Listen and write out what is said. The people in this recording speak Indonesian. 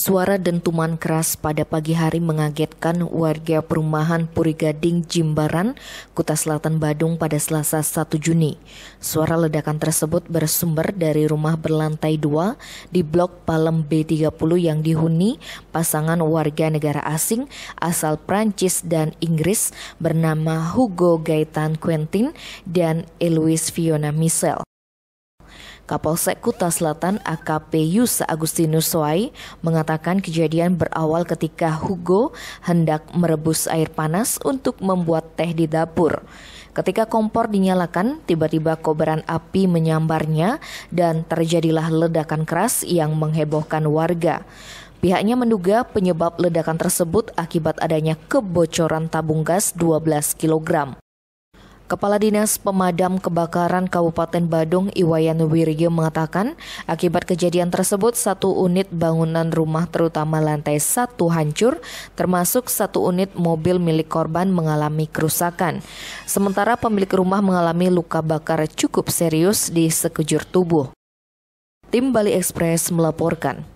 Suara dentuman keras pada pagi hari mengagetkan warga perumahan Puri Gading, Jimbaran, Kuta Selatan, Badung pada Selasa 1 Juni. Suara ledakan tersebut bersumber dari rumah berlantai 2 di Blok Palem B30 yang dihuni pasangan warga negara asing asal Prancis dan Inggris bernama Hugo Gaetan Quentin dan Eloise Fiona Michelle. Kapolsek Kuta Selatan AKP Yusa Agustinus Soai mengatakan kejadian berawal ketika Hugo hendak merebus air panas untuk membuat teh di dapur. Ketika kompor dinyalakan, tiba-tiba kobaran api menyambarnya dan terjadilah ledakan keras yang menghebohkan warga. Pihaknya menduga penyebab ledakan tersebut akibat adanya kebocoran tabung gas 12 kg. Kepala Dinas Pemadam Kebakaran Kabupaten Badung Iwayan Wiryo mengatakan akibat kejadian tersebut 1 unit bangunan rumah terutama lantai 1 hancur termasuk 1 unit mobil milik korban mengalami kerusakan. Sementara pemilik rumah mengalami luka bakar cukup serius di sekujur tubuh. Tim Bali Express melaporkan.